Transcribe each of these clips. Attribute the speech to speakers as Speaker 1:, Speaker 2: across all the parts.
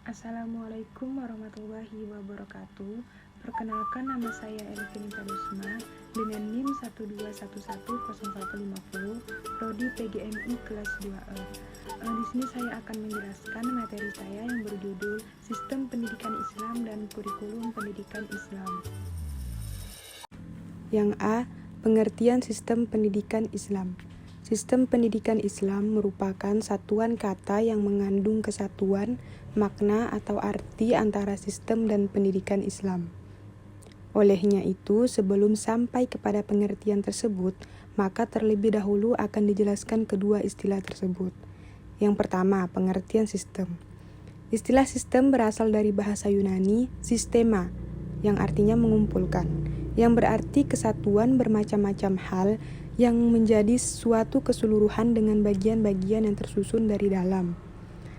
Speaker 1: Assalamualaikum warahmatullahi wabarakatuh. Perkenalkan, nama saya Elvin Kadusma dengan NIM 121100150, prodi PGMI kelas 2E. Di sini saya akan menjelaskan materi saya yang berjudul Sistem Pendidikan Islam dan Kurikulum Pendidikan Islam.
Speaker 2: Yang A. Pengertian Sistem Pendidikan Islam. Sistem pendidikan Islam merupakan satuan kata yang mengandung kesatuan, makna atau arti antara sistem dan pendidikan Islam. Olehnya itu, sebelum sampai kepada pengertian tersebut, maka terlebih dahulu akan dijelaskan kedua istilah tersebut. Yang pertama, pengertian sistem. Istilah sistem berasal dari bahasa Yunani, sistema, yang artinya mengumpulkan, yang berarti kesatuan bermacam-macam hal yang menjadi suatu keseluruhan dengan bagian-bagian yang tersusun dari dalam.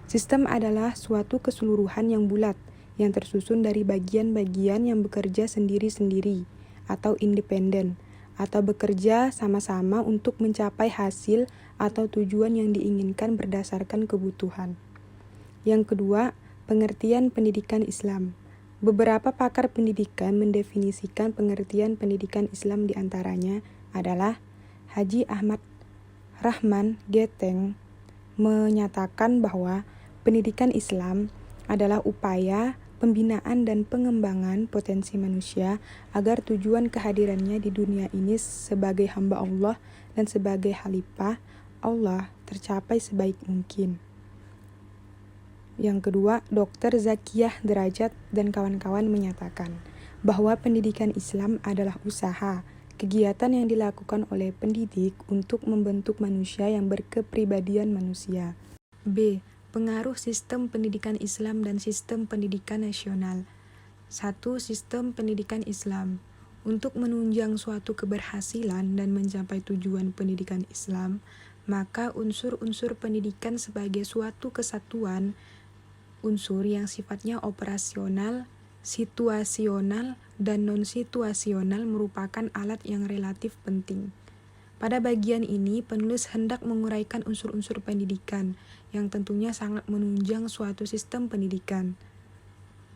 Speaker 2: Sistem adalah suatu keseluruhan yang bulat, yang tersusun dari bagian-bagian yang bekerja sendiri-sendiri atau independen, atau bekerja sama-sama untuk mencapai hasil atau tujuan yang diinginkan berdasarkan kebutuhan. Yang kedua, pengertian pendidikan Islam. Beberapa pakar pendidikan mendefinisikan pengertian pendidikan Islam diantaranya adalah Haji Ahmad Rahman Geteng menyatakan bahwa pendidikan Islam adalah upaya pembinaan dan pengembangan potensi manusia agar tujuan kehadirannya di dunia ini sebagai hamba Allah dan sebagai khalifah Allah tercapai sebaik mungkin. Yang kedua, Dr. Zakiyah Derajat dan kawan-kawan menyatakan bahwa pendidikan Islam adalah usaha, kegiatan yang dilakukan oleh pendidik untuk membentuk manusia yang berkepribadian manusia. B. Pengaruh sistem pendidikan Islam dan sistem pendidikan nasional. 1. Sistem pendidikan Islam. Untuk menunjang suatu keberhasilan dan mencapai tujuan pendidikan Islam, maka unsur-unsur pendidikan sebagai suatu kesatuan, unsur yang sifatnya operasional, situasional, dan non-situasional merupakan alat yang relatif penting. Pada bagian ini, penulis hendak menguraikan unsur-unsur pendidikan yang tentunya sangat menunjang suatu sistem pendidikan.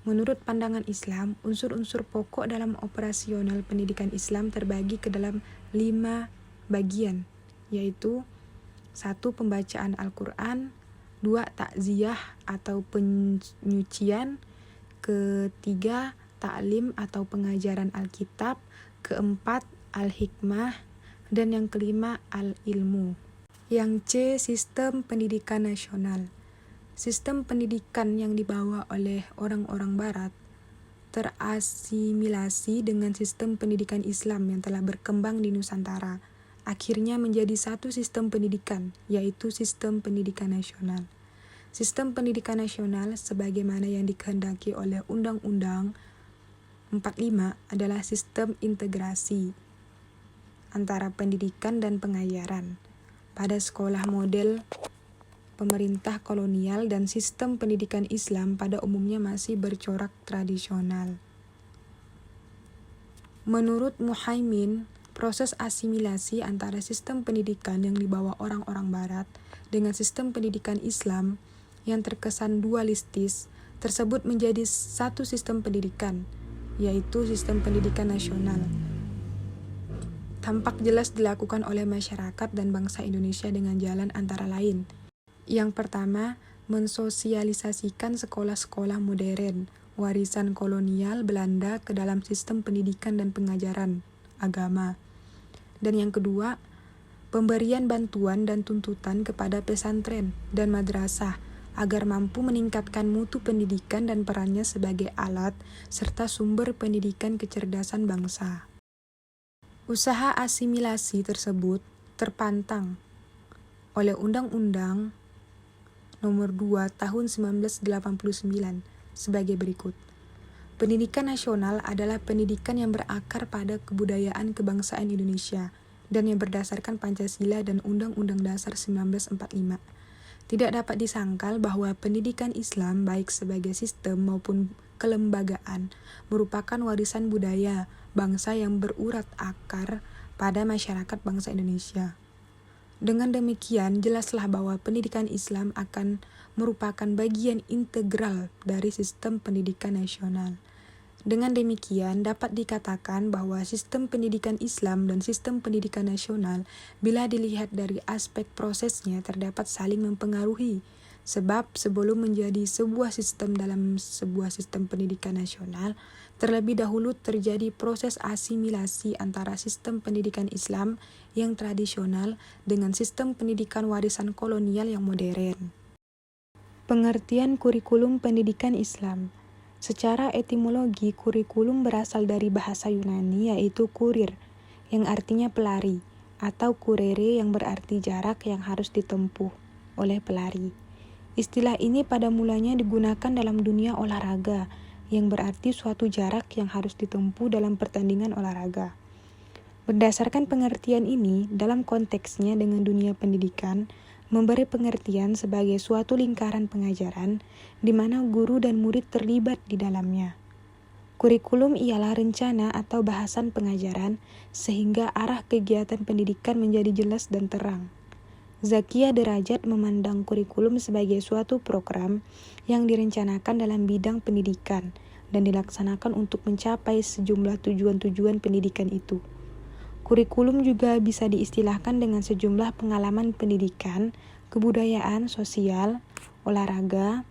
Speaker 2: Menurut pandangan Islam, unsur-unsur pokok dalam operasional pendidikan Islam terbagi ke dalam 5 bagian, yaitu 1. Pembacaan Al-Quran, 2. Takziah atau penyucian, ketiga, ta'lim atau pengajaran Alkitab, keempat, al-hikmah, dan yang kelima, al-ilmu. Yang C. Sistem pendidikan nasional. Sistem pendidikan yang dibawa oleh orang-orang barat terasimilasi dengan sistem pendidikan Islam yang telah berkembang di Nusantara. Akhirnya menjadi satu sistem pendidikan, yaitu sistem pendidikan nasional. Sistem pendidikan nasional sebagaimana yang dikehendaki oleh Undang-Undang 45 adalah sistem integrasi antara pendidikan dan pengajaran pada sekolah model pemerintah kolonial dan sistem pendidikan Islam pada umumnya masih bercorak tradisional. Menurut Muhaimin, proses asimilasi antara sistem pendidikan yang dibawa orang-orang barat dengan sistem pendidikan Islam yang terkesan dualistis tersebut menjadi satu sistem pendidikan, yaitu sistem pendidikan nasional. Tampak jelas dilakukan oleh masyarakat dan bangsa Indonesia dengan jalan antara lain. Yang pertama, mensosialisasikan sekolah-sekolah modern, warisan kolonial Belanda ke dalam sistem pendidikan dan pengajaran agama. Dan yang kedua, pemberian bantuan dan tuntutan kepada pesantren dan madrasah agar mampu meningkatkan mutu pendidikan dan perannya sebagai alat serta sumber pendidikan kecerdasan bangsa. Usaha asimilasi tersebut terpantang oleh Undang-Undang Nomor 2 Tahun 1989 sebagai berikut. Pendidikan nasional adalah pendidikan yang berakar pada kebudayaan kebangsaan Indonesia dan yang berdasarkan Pancasila dan Undang-Undang Dasar 1945. Tidak dapat disangkal bahwa pendidikan Islam baik sebagai sistem maupun kelembagaan merupakan warisan budaya bangsa yang berurat akar pada masyarakat bangsa Indonesia. Dengan demikian, jelaslah bahwa pendidikan Islam akan merupakan bagian integral dari sistem pendidikan nasional. Dengan demikian, dapat dikatakan bahwa sistem pendidikan Islam dan sistem pendidikan nasional, bila dilihat dari aspek prosesnya, terdapat saling mempengaruhi. Sebab sebelum menjadi sebuah sistem dalam sebuah sistem pendidikan nasional, terlebih dahulu terjadi proses asimilasi antara sistem pendidikan Islam yang tradisional dengan sistem pendidikan warisan kolonial yang modern. Pengertian kurikulum pendidikan Islam. Secara etimologi, kurikulum berasal dari bahasa Yunani yaitu kurir, yang artinya pelari, atau kurere yang berarti jarak yang harus ditempuh oleh pelari. Istilah ini pada mulanya digunakan dalam dunia olahraga, yang berarti suatu jarak yang harus ditempuh dalam pertandingan olahraga. Berdasarkan pengertian ini, dalam konteksnya dengan dunia pendidikan, memberi pengertian sebagai suatu lingkaran pengajaran di mana guru dan murid terlibat di dalamnya. Kurikulum ialah rencana atau bahasan pengajaran sehingga arah kegiatan pendidikan menjadi jelas dan terang. Zakia Derajat memandang kurikulum sebagai suatu program yang direncanakan dalam bidang pendidikan dan dilaksanakan untuk mencapai sejumlah tujuan-tujuan pendidikan itu. Kurikulum juga bisa diistilahkan dengan sejumlah pengalaman pendidikan, kebudayaan, sosial, olahraga,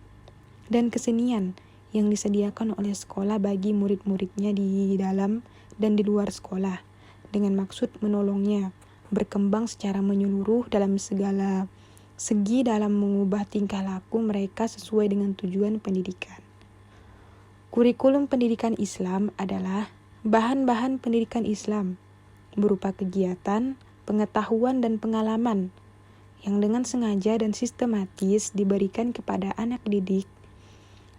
Speaker 2: dan kesenian yang disediakan oleh sekolah bagi murid-muridnya di dalam dan di luar sekolah, dengan maksud menolongnya berkembang secara menyeluruh dalam segala segi dalam mengubah tingkah laku mereka sesuai dengan tujuan pendidikan. Kurikulum pendidikan Islam adalah bahan-bahan pendidikan Islam berupa kegiatan, pengetahuan, dan pengalaman yang dengan sengaja dan sistematis diberikan kepada anak didik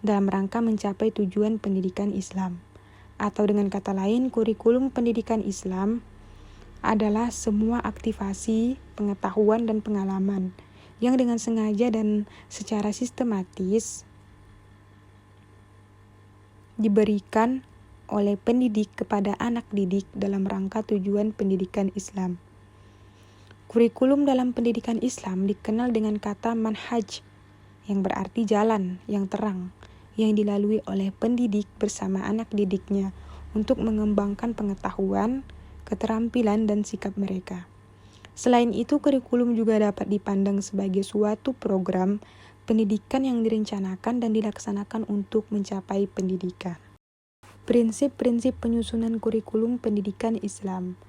Speaker 2: dalam rangka mencapai tujuan pendidikan Islam. Atau dengan kata lain, kurikulum pendidikan Islam adalah semua aktivasi, pengetahuan, dan pengalaman yang dengan sengaja dan secara sistematis diberikan oleh pendidik kepada anak didik dalam rangka tujuan pendidikan Islam. Kurikulum dalam pendidikan Islam dikenal dengan kata manhaj, yang berarti jalan yang terang, yang dilalui oleh pendidik bersama anak didiknya untuk mengembangkan pengetahuan, keterampilan, dan sikap mereka. Selain itu, kurikulum juga dapat dipandang sebagai suatu program pendidikan yang direncanakan dan dilaksanakan untuk mencapai pendidikan. Prinsip-prinsip penyusunan kurikulum pendidikan Islam.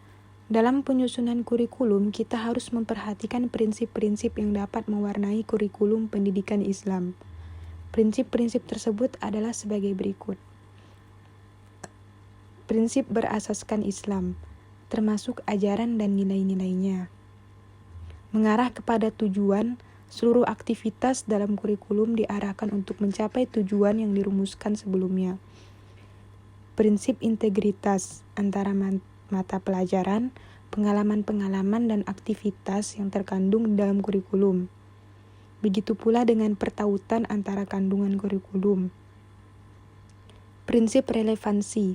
Speaker 2: Dalam penyusunan kurikulum, kita harus memperhatikan prinsip-prinsip yang dapat mewarnai kurikulum pendidikan Islam. Prinsip-prinsip tersebut adalah sebagai berikut. Prinsip berasaskan Islam, termasuk ajaran dan nilai-nilainya. Mengarah kepada tujuan, seluruh aktivitas dalam kurikulum diarahkan untuk mencapai tujuan yang dirumuskan sebelumnya. Prinsip integritas antara mata pelajaran, pengalaman-pengalaman, dan aktivitas yang terkandung dalam kurikulum. Begitu pula dengan pertautan antara kandungan kurikulum. Prinsip relevansi,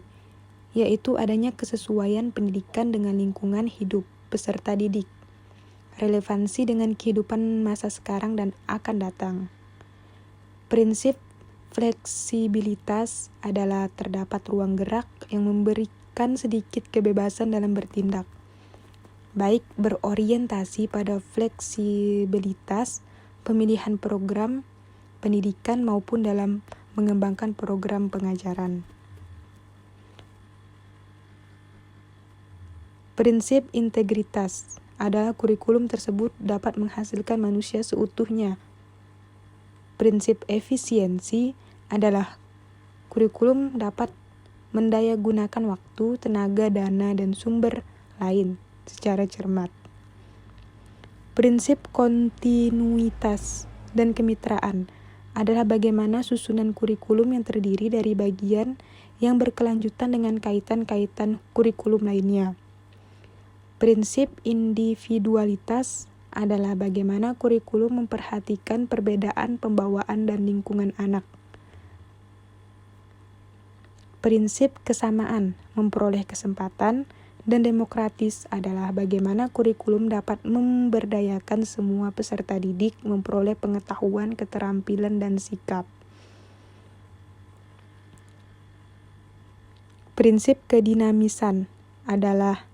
Speaker 2: yaitu adanya kesesuaian pendidikan dengan lingkungan hidup peserta didik, relevansi dengan kehidupan masa sekarang dan akan datang. Prinsip fleksibilitas adalah terdapat ruang gerak yang memberikan sedikit kebebasan dalam bertindak, baik berorientasi pada fleksibilitas pemilihan program pendidikan maupun dalam mengembangkan program pengajaran. Prinsip integritas adalah kurikulum tersebut dapat menghasilkan manusia seutuhnya. Prinsip efisiensi adalah kurikulum dapat mendayagunakan waktu, tenaga, dana, dan sumber lain secara cermat. Prinsip kontinuitas dan kemitraan adalah bagaimana susunan kurikulum yang terdiri dari bagian yang berkelanjutan dengan kaitan-kaitan kurikulum lainnya. Prinsip individualitas adalah bagaimana kurikulum memperhatikan perbedaan pembawaan dan lingkungan anak. Prinsip kesamaan memperoleh kesempatan dan demokratis adalah bagaimana kurikulum dapat memberdayakan semua peserta didik memperoleh pengetahuan, keterampilan, dan sikap. Prinsip kedinamisan adalah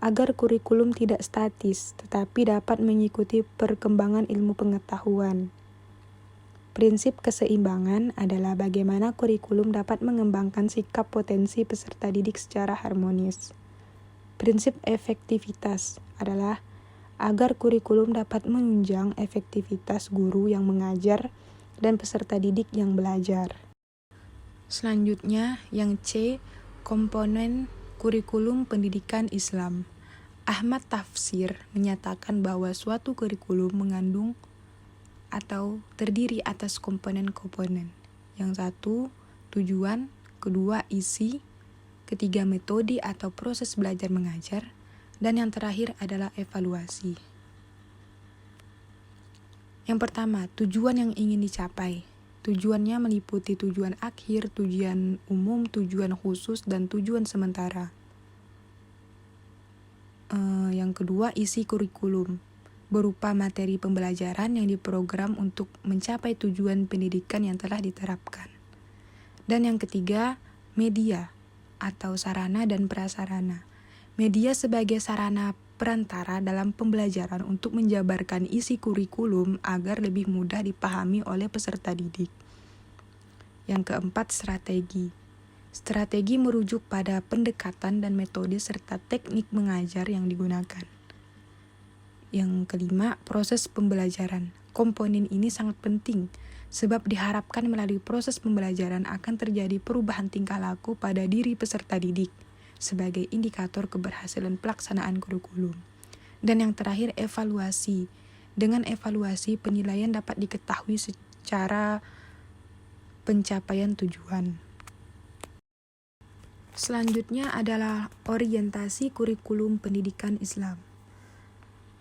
Speaker 2: agar kurikulum tidak statis, tetapi dapat mengikuti perkembangan ilmu pengetahuan. Prinsip keseimbangan adalah bagaimana kurikulum dapat mengembangkan sikap potensi peserta didik secara harmonis. Prinsip efektivitas adalah agar kurikulum dapat menunjang efektivitas guru yang mengajar dan peserta didik yang belajar. Selanjutnya, yang C, komponen kurikulum pendidikan Islam. Ahmad Tafsir menyatakan bahwa suatu kurikulum mengandung atau terdiri atas komponen-komponen. Yang satu, tujuan, kedua, isi, ketiga, metode atau proses belajar mengajar, dan yang terakhir adalah evaluasi. Yang pertama, tujuan yang ingin dicapai. Tujuannya meliputi tujuan akhir, tujuan umum, tujuan khusus, dan tujuan sementara. Yang kedua, isi kurikulum berupa materi pembelajaran yang diprogram untuk mencapai tujuan pendidikan yang telah diterapkan. Dan yang ketiga, media atau sarana dan prasarana. Media sebagai sarana perantara dalam pembelajaran untuk menjabarkan isi kurikulum agar lebih mudah dipahami oleh peserta didik. Yang keempat, strategi. Strategi merujuk pada pendekatan dan metode serta teknik mengajar yang digunakan. Yang kelima, proses pembelajaran. Komponen ini sangat penting sebab diharapkan melalui proses pembelajaran akan terjadi perubahan tingkah laku pada diri peserta didik sebagai indikator keberhasilan pelaksanaan kurikulum. Dan yang terakhir, evaluasi. Dengan evaluasi, penilaian dapat diketahui secara pencapaian tujuan. Selanjutnya adalah orientasi kurikulum pendidikan Islam.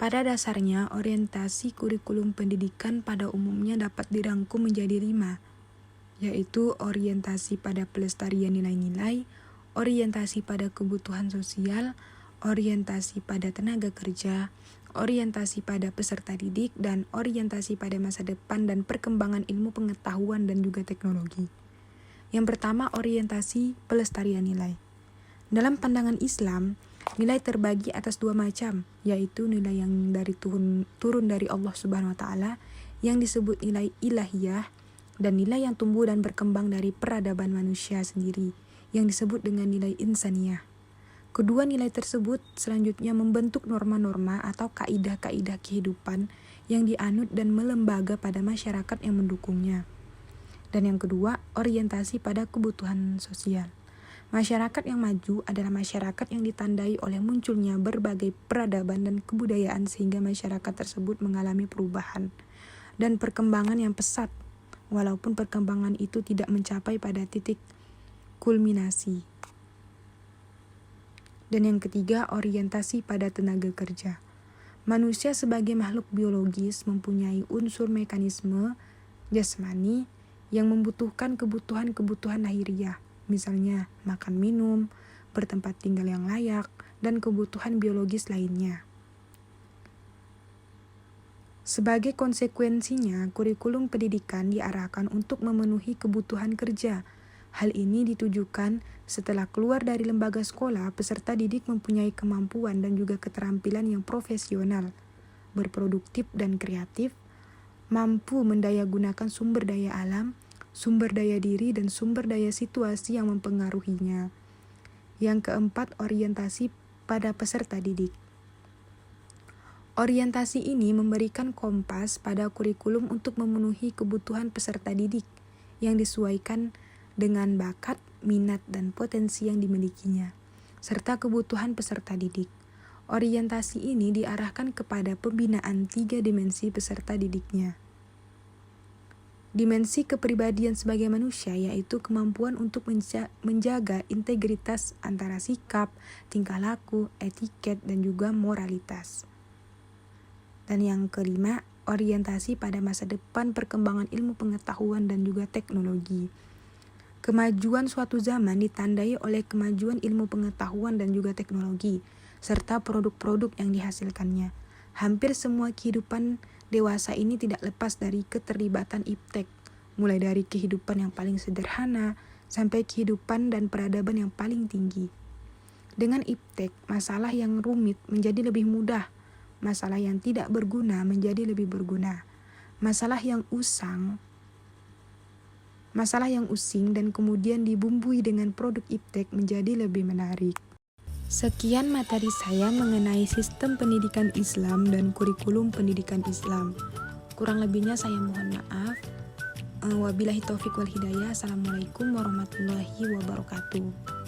Speaker 2: Pada dasarnya, orientasi kurikulum pendidikan pada umumnya dapat dirangkum menjadi 5, yaitu orientasi pada pelestarian nilai-nilai, orientasi pada kebutuhan sosial, orientasi pada tenaga kerja, orientasi pada peserta didik, dan orientasi pada masa depan dan perkembangan ilmu pengetahuan dan juga teknologi. Yang pertama, orientasi pelestarian nilai. Dalam pandangan Islam, nilai terbagi atas 2 macam, yaitu nilai yang turun dari Allah Subhanahu wa Ta'ala yang disebut nilai ilahiyah, dan nilai yang tumbuh dan berkembang dari peradaban manusia sendiri yang disebut dengan nilai insaniyah. Kedua nilai tersebut selanjutnya membentuk norma-norma atau kaidah-kaidah kehidupan yang dianut dan melembaga pada masyarakat yang mendukungnya. Dan yang kedua, orientasi pada kebutuhan sosial. Masyarakat yang maju adalah masyarakat yang ditandai oleh munculnya berbagai peradaban dan kebudayaan sehingga masyarakat tersebut mengalami perubahan dan perkembangan yang pesat, walaupun perkembangan itu tidak mencapai pada titik kulminasi. Dan yang ketiga, orientasi pada tenaga kerja. Manusia sebagai makhluk biologis mempunyai unsur mekanisme jasmani yang membutuhkan kebutuhan-kebutuhan lahiriah, misalnya makan minum, bertempat tinggal yang layak, dan kebutuhan biologis lainnya. Sebagai konsekuensinya, kurikulum pendidikan diarahkan untuk memenuhi kebutuhan kerja. Hal ini ditujukan setelah keluar dari lembaga sekolah, peserta didik mempunyai kemampuan dan juga keterampilan yang profesional, berproduktif dan kreatif, mampu mendayagunakan sumber daya alam, sumber daya diri, dan sumber daya situasi yang mempengaruhinya. Yang keempat, orientasi pada peserta didik. Orientasi ini memberikan kompas pada kurikulum untuk memenuhi kebutuhan peserta didik yang disesuaikan dengan bakat, minat, dan potensi yang dimilikinya, serta kebutuhan peserta didik. Orientasi ini diarahkan kepada pembinaan 3 dimensi peserta didiknya. Dimensi kepribadian sebagai manusia, yaitu kemampuan untuk menjaga integritas antara sikap, tingkah laku, etiket, dan juga moralitas. Dan yang kelima, orientasi pada masa depan perkembangan ilmu pengetahuan dan juga teknologi. Kemajuan suatu zaman ditandai oleh kemajuan ilmu pengetahuan dan juga teknologi, serta produk-produk yang dihasilkannya. Hampir semua kehidupan dewasa ini tidak lepas dari keterlibatan iptek, mulai dari kehidupan yang paling sederhana sampai kehidupan dan peradaban yang paling tinggi. Dengan iptek, masalah yang rumit menjadi lebih mudah, masalah yang tidak berguna menjadi lebih berguna, masalah yang using dan kemudian dibumbui dengan produk iptek menjadi lebih menarik. Sekian materi saya mengenai sistem pendidikan Islam dan kurikulum pendidikan Islam. Kurang lebihnya saya mohon maaf. Wabillahi taufiq wal hidayah. Assalamualaikum warahmatullahi wabarakatuh.